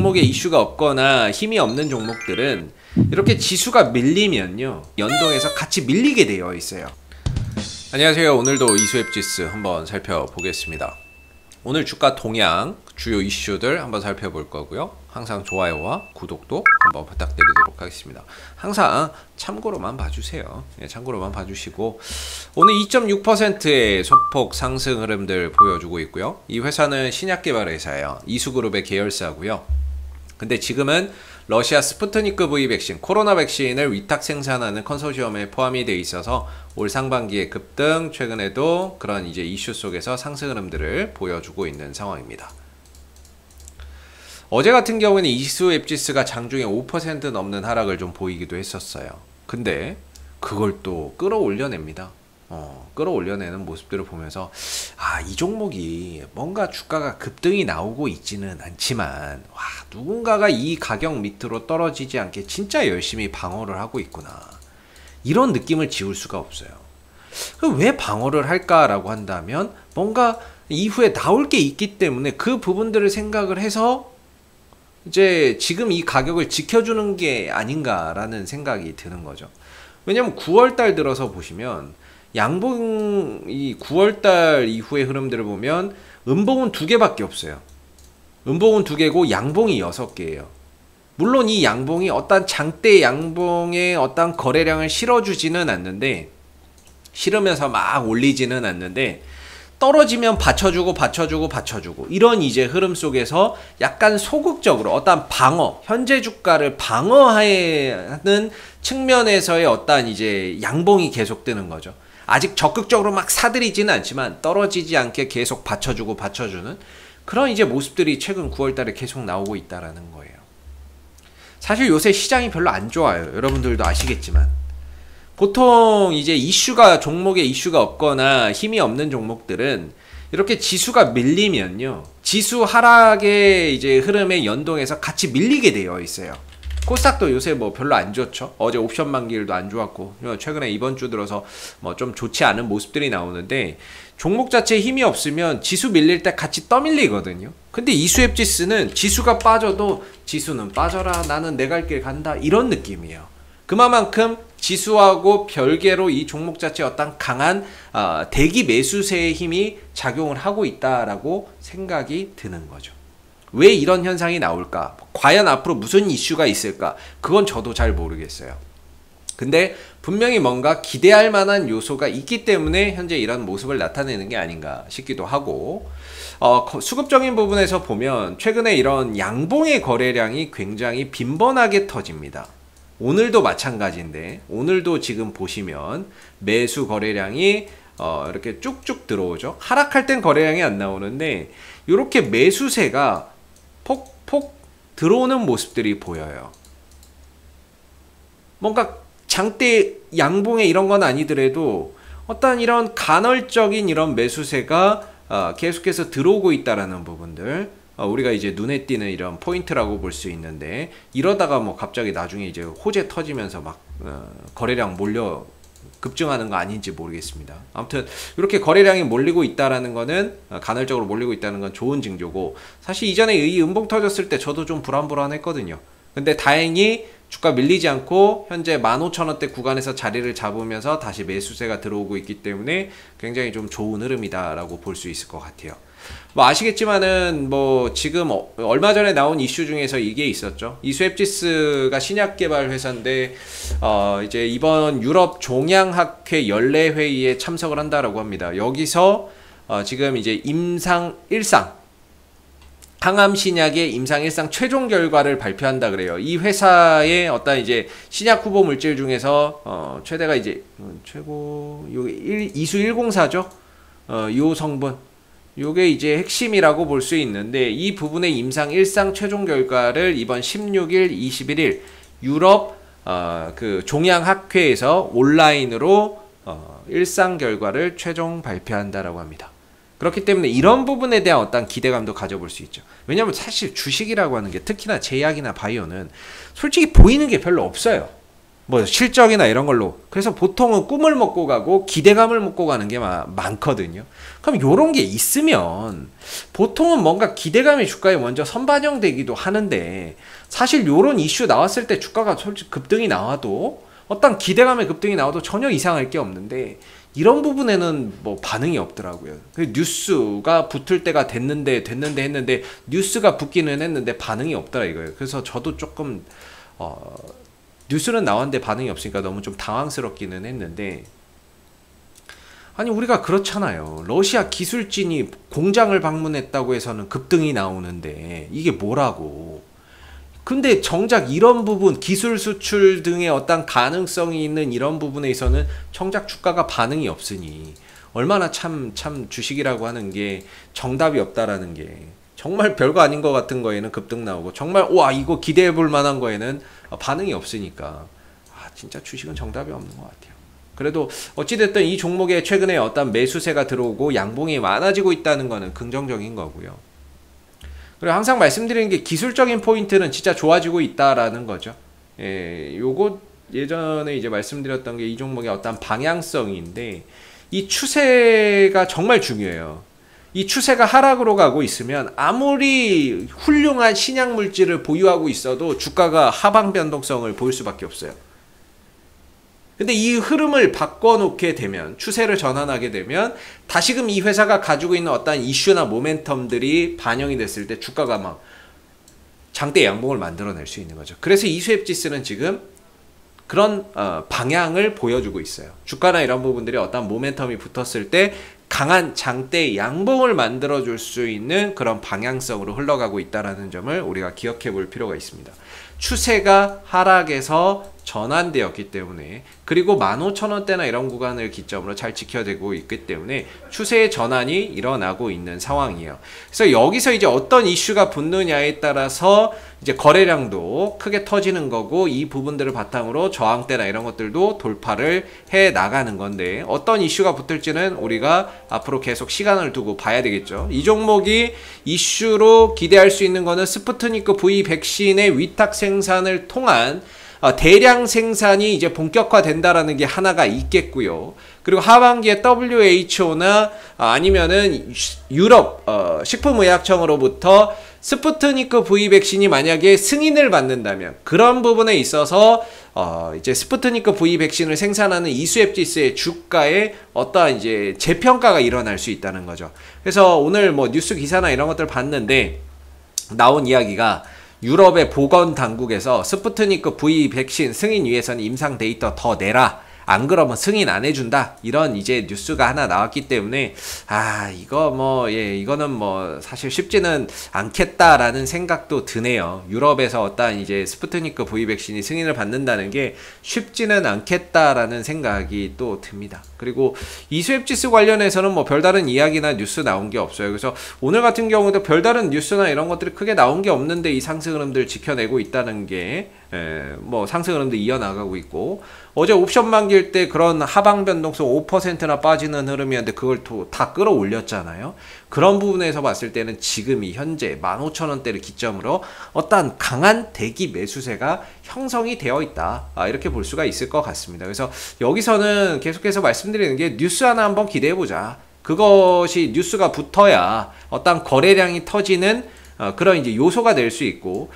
종목에 이슈가 없거나 힘이 없는 종목들은 이렇게 지수가 밀리면요, 연동해서 같이 밀리게 되어 있어요. 안녕하세요. 오늘도 이수앱지수 한번 살펴보겠습니다. 오늘 주가 동향, 주요 이슈들 한번 살펴볼 거고요. 항상 좋아요와 구독도 한번 부탁드리도록 하겠습니다. 항상 참고로만 봐주세요. 참고로만 봐주시고, 오늘 2.6%의 소폭 상승 흐름들 보여주고 있고요. 이 회사는 신약개발 회사예요. 이수그룹의 계열사고요. 근데 지금은 러시아 스푸트니크 V 백신, 코로나 백신을 위탁 생산하는 컨소시엄에 포함이 되어 있어서 올 상반기에 급등, 최근에도 그런 이제 이슈 속에서 상승 흐름들을 보여주고 있는 상황입니다. 어제 같은 경우에는 이수앱지수가 장중에 5% 넘는 하락을 좀 보이기도 했었어요. 근데 그걸 또 끌어올려냅니다. 끌어올려내는 모습들을 보면서 이 종목이 뭔가 주가가 급등이 나오고 있지는 않지만 누군가가 이 가격 밑으로 떨어지지 않게 진짜 열심히 방어를 하고 있구나, 이런 느낌을 지울 수가 없어요. 왜 방어를 할까라고 한다면 뭔가 이후에 나올 게 있기 때문에 그 부분들을 생각을 해서 이제 지금 이 가격을 지켜주는 게 아닌가라는 생각이 드는 거죠. 왜냐면 9월달 들어서 보시면 양봉이 9월달 이후의 흐름들을 보면 음봉은 2개밖에 없어요. 음봉은 2개고 양봉이 6개예요. 물론 이 양봉이 어떤 장대 양봉의 어떤 거래량을 실어주지는 않는데, 실으면서 막 올리지는 않는데, 떨어지면 받쳐주고 이런 이제 흐름 속에서 약간 소극적으로 어떤 방어, 현재 주가를 방어하는 측면에서의 어떤 이제 양봉이 계속되는 거죠. 아직 적극적으로 막 사들이지는 않지만 떨어지지 않게 계속 받쳐주는 그런 이제 모습들이 최근 9월달에 계속 나오고 있다라는 거예요. 사실 요새 시장이 별로 안 좋아요. 여러분들도 아시겠지만 보통 이제 종목에 이슈가 없거나 힘이 없는 종목들은 이렇게 지수가 밀리면요, 지수 하락의 이제 흐름에 연동해서 같이 밀리게 되어 있어요. 코스닥도 요새 뭐 별로 안 좋죠. 어제 옵션 만기일도 안 좋았고, 최근에 이번 주 들어서 뭐 좀 좋지 않은 모습들이 나오는데, 종목 자체에 힘이 없으면 지수 밀릴 때 같이 떠밀리거든요. 근데 이수앱지수는 지수가 빠져도 지수는 빠져라, 나는 내 갈 길 간다, 이런 느낌이에요. 그만큼 지수하고 별개로 이 종목 자체에 어떤 강한 대기 매수세의 힘이 작용을 하고 있다라고 생각이 드는 거죠. 왜 이런 현상이 나올까? 과연 앞으로 무슨 이슈가 있을까? 그건 저도 잘 모르겠어요. 근데 분명히 뭔가 기대할 만한 요소가 있기 때문에 현재 이런 모습을 나타내는 게 아닌가 싶기도 하고, 수급적인 부분에서 보면 최근에 이런 양봉의 거래량이 굉장히 빈번하게 터집니다. 오늘도 마찬가지인데, 오늘도 지금 보시면 매수 거래량이 이렇게 쭉쭉 들어오죠. 하락할 땐 거래량이 안 나오는데 이렇게 매수세가 폭폭 들어오는 모습들이 보여요. 뭔가 장대 양봉에 이런 건 아니더라도 어떤 이런 간헐적인 이런 매수세가 계속해서 들어오고 있다라는 부분들, 우리가 이제 눈에 띄는 이런 포인트라고 볼 수 있는데, 이러다가 뭐 갑자기 나중에 이제 호재 터지면서 막 거래량 몰려 급증하는 거 아닌지 모르겠습니다. 아무튼 이렇게 거래량이 몰리고 있다라는 거는, 간헐적으로 몰리고 있다는 건 좋은 징조고, 사실 이전에 이 음봉 터졌을 때 저도 좀 불안했거든요. 근데 다행히 주가 밀리지 않고 현재 15,000원대 구간에서 자리를 잡으면서 다시 매수세가 들어오고 있기 때문에 굉장히 좀 좋은 흐름이다라고 볼 수 있을 것 같아요. 뭐 아시겠지만은 뭐 지금 얼마 전에 나온 이슈 중에서 이게 있었죠. 이수앱지수가 신약개발 회사인데 이제 이번 유럽 종양학회 연례 회의에 참석을 한다라고 합니다. 여기서 지금 이제 항암 신약의 임상 1상 최종 결과를 발표한다 그래요. 이 회사의 어떤 이제 신약 후보 물질 중에서 최대가 이제 최고 이수 104죠. 요 성분, 요게 이제 핵심이라고 볼 수 있는데, 이 부분의 임상 1상 최종 결과를 이번 16일, 21일 유럽 그 종양학회에서 온라인으로 1상 결과를 최종 발표한다라고 합니다. 그렇기 때문에 이런 부분에 대한 어떤 기대감도 가져볼 수 있죠. 왜냐하면 사실 주식이라고 하는 게, 특히나 제약이나 바이오는 솔직히 보이는 게 별로 없어요. 뭐 실적이나 이런 걸로. 그래서 보통은 꿈을 먹고 가고 기대감을 먹고 가는 게 많거든요. 그럼 요런 게 있으면 보통은 뭔가 기대감이 주가에 먼저 선반영되기도 하는데, 사실 요런 이슈 나왔을 때 주가가 솔직히 급등이 나와도, 어떤 기대감의 급등이 나와도 전혀 이상할 게 없는데, 이런 부분에는 뭐 반응이 없더라고요. 뉴스가 붙을 때가 됐는데 했는데 뉴스가 붙기는 했는데 반응이 없더라 이거예요. 그래서 저도 조금 뉴스는 나왔는데 반응이 없으니까 너무 좀 당황스럽기는 했는데, 아니 우리가 그렇잖아요. 러시아 기술진이 공장을 방문했다고 해서는 급등이 나오는데 이게 뭐라고. 근데 정작 이런 부분, 기술 수출 등의 어떤 가능성이 있는 이런 부분에 있어서는 정작 주가가 반응이 없으니, 얼마나 참 주식이라고 하는 게 정답이 없다라는 게, 정말 별거 아닌 것 같은 거에는 급등 나오고, 정말 와 이거 기대해 볼 만한 거에는 반응이 없으니까, 진짜 주식은 정답이 없는 것 같아요. 그래도 어찌됐든 이 종목에 최근에 어떤 매수세가 들어오고 양봉이 많아지고 있다는 거는 긍정적인 거고요. 그리고 항상 말씀드리는 게, 기술적인 포인트는 진짜 좋아지고 있다라는 거죠. 요거 예전에 이제 말씀드렸던 게 이 종목의 어떤 방향성인데, 이 추세가 정말 중요해요. 이 추세가 하락으로 가고 있으면 아무리 훌륭한 신약 물질을 보유하고 있어도 주가가 하방 변동성을 보일 수밖에 없어요. 근데 이 흐름을 바꿔놓게 되면, 추세를 전환하게 되면, 다시금 이 회사가 가지고 있는 어떤 이슈나 모멘텀들이 반영이 됐을 때 주가가 막 장대 양봉을 만들어낼 수 있는 거죠. 그래서 이수앱지수는 지금 그런 방향을 보여주고 있어요. 주가나 이런 부분들이 어떤 모멘텀이 붙었을 때 강한 장대 양봉을 만들어줄 수 있는 그런 방향성으로 흘러가고 있다는 점을 우리가 기억해 볼 필요가 있습니다. 추세가 하락에서 전환되었기 때문에, 그리고 15,000원대나 이런 구간을 기점으로 잘 지켜지고 있기 때문에 추세의 전환이 일어나고 있는 상황이에요. 그래서 여기서 이제 어떤 이슈가 붙느냐에 따라서 이제 거래량도 크게 터지는 거고, 이 부분들을 바탕으로 저항대나 이런 것들도 돌파를 해 나가는 건데, 어떤 이슈가 붙을지는 우리가 앞으로 계속 시간을 두고 봐야 되겠죠. 이 종목이 이슈로 기대할 수 있는 거는 스푸트니크 V 백신의 위탁 생산을 통한 대량 생산이 이제 본격화된다라는 게 하나가 있겠고요. 그리고 하반기에 WHO나 아니면은 유럽 식품의약청으로부터 스푸트니크 V 백신이 만약에 승인을 받는다면, 그런 부분에 있어서 이제 스푸트니크 V 백신을 생산하는 이수앱지수의 주가에 어떠한 이제 재평가가 일어날 수 있다는 거죠. 그래서 오늘 뭐 뉴스 기사나 이런 것들 봤는데 나온 이야기가, 유럽의 보건당국에서 스푸트니크 V 백신 승인 위해서는 임상 데이터 더 내라, 안 그러면 승인 안 해준다, 이런 이제 뉴스가 하나 나왔기 때문에, 이거 뭐 이거는 뭐 사실 쉽지는 않겠다라는 생각도 드네요. 유럽에서 어떤 이제 스푸트니크 V 백신이 승인을 받는다는 게 쉽지는 않겠다라는 생각이 또 듭니다. 그리고 이수앱지수 관련해서는 뭐 별다른 이야기나 뉴스 나온 게 없어요. 그래서 오늘 같은 경우도 별다른 뉴스나 이런 것들이 크게 나온 게 없는데 이 상승 흐름들 지켜내고 있다는 게, 뭐 상승 흐름도 이어나가고 있고, 어제 옵션 만기일 때 그런 하방 변동성 5%나 빠지는 흐름이었는데 그걸 또 다 끌어올렸잖아요. 그런 부분에서 봤을 때는 지금 이 현재 15,000원대를 기점으로 어떤 강한 대기 매수세가 형성이 되어 있다, 이렇게 볼 수가 있을 것 같습니다. 그래서 여기서는 계속해서 말씀드리는 게, 뉴스 하나 한번 기대해보자. 그것이 뉴스가 붙어야 어떤 거래량이 터지는 그런 이제 요소가 될 수 있고,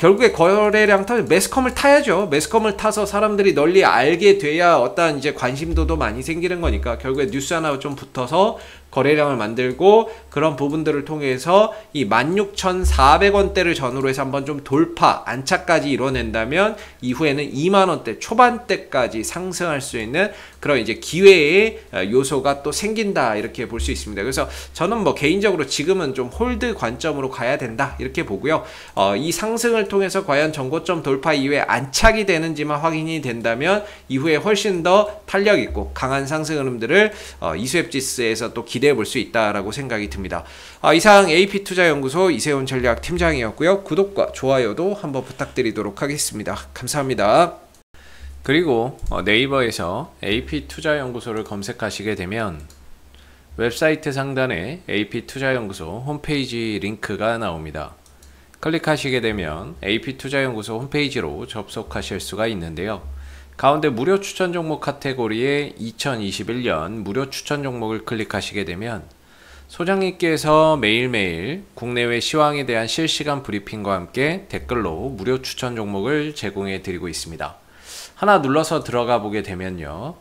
결국에 거래량 매스컴을 타야죠. 매스컴을 타서 사람들이 널리 알게 돼야 어떤 이제 관심도도 많이 생기는 거니까, 결국에 뉴스 하나 좀 붙어서 거래량을 만들고, 그런 부분들을 통해서 이 16,400원대를 전후로 해서 한번 좀 돌파, 안착까지 이뤄낸다면 이후에는 2만원대 초반대까지 상승할 수 있는 그런 이제 기회의 요소가 또 생긴다, 이렇게 볼 수 있습니다. 그래서 저는 뭐 개인적으로 지금은 좀 홀드 관점으로 가야 된다, 이렇게 보고요. 이 상승을 통해서 과연 전고점 돌파 이후에 안착이 되는지만 확인이 된다면 이후에 훨씬 더 탄력 있고 강한 상승 흐름들을 이수앱지수에서 또 기대해 볼 수 있다라고 생각이 듭니다. 이상 AP투자연구소 이세훈 전략팀장이었고요. 구독과 좋아요도 한번 부탁드리도록 하겠습니다. 감사합니다. 그리고 네이버에서 AP투자연구소를 검색하시게 되면 웹사이트 상단에 AP투자연구소 홈페이지 링크가 나옵니다. 클릭하시게 되면 AP투자연구소 홈페이지로 접속하실 수가 있는데요. 가운데 무료 추천 종목 카테고리에 2021년 무료 추천 종목을 클릭하시게 되면 소장님께서 매일매일 국내외 시황에 대한 실시간 브리핑과 함께 댓글로 무료 추천 종목을 제공해 드리고 있습니다. 하나 눌러서 들어가 보게 되면요.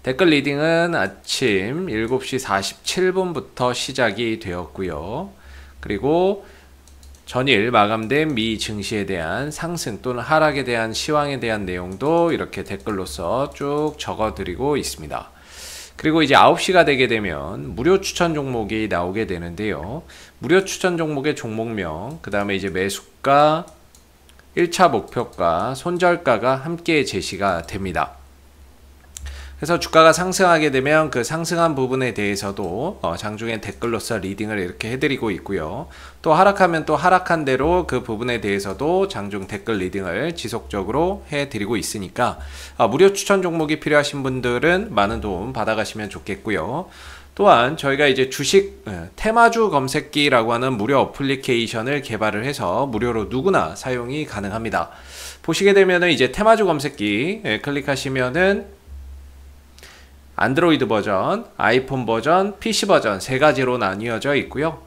댓글 리딩은 아침 7시 47분부터 시작이 되었고요. 그리고 전일 마감된 미 증시에 대한 상승 또는 하락에 대한 시황에 대한 내용도 이렇게 댓글로서 쭉 적어드리고 있습니다. 그리고 이제 9시가 되게 되면 무료 추천 종목이 나오게 되는데요. 무료 추천 종목의 종목명, 그 다음에 이제 매수가, 1차 목표가, 손절가가 함께 제시가 됩니다. 그래서 주가가 상승하게 되면 그 상승한 부분에 대해서도 장중에 댓글로서 리딩을 이렇게 해드리고 있고요. 또 하락하면 또 하락한 대로 그 부분에 대해서도 장중 댓글 리딩을 지속적으로 해드리고 있으니까 무료 추천 종목이 필요하신 분들은 많은 도움 받아가시면 좋겠고요. 또한 저희가 이제 주식 테마주 검색기라고 하는 무료 어플리케이션을 개발을 해서 무료로 누구나 사용이 가능합니다. 보시게 되면은 이제 테마주 검색기 클릭하시면은 안드로이드 버전, 아이폰 버전, PC 버전 세 가지로 나뉘어져 있고요.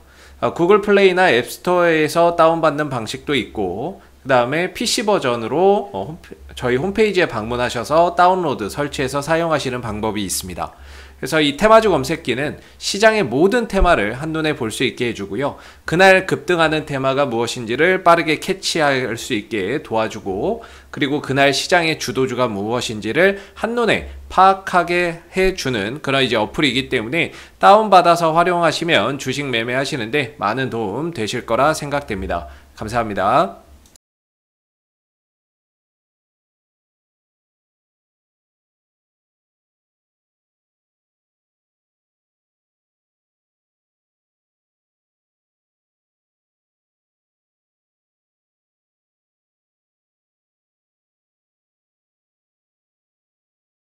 구글 플레이나 앱스토어에서 다운받는 방식도 있고, 그 다음에 PC 버전으로 저희 홈페이지에 방문하셔서 다운로드, 설치해서 사용하시는 방법이 있습니다. 그래서 이 테마주 검색기는 시장의 모든 테마를 한눈에 볼 수 있게 해주고요. 그날 급등하는 테마가 무엇인지를 빠르게 캐치할 수 있게 도와주고, 그리고 그날 시장의 주도주가 무엇인지를 한눈에 파악하게 해주는 그런 이제 어플이기 때문에 다운받아서 활용하시면 주식 매매하시는데 많은 도움 되실 거라 생각됩니다. 감사합니다.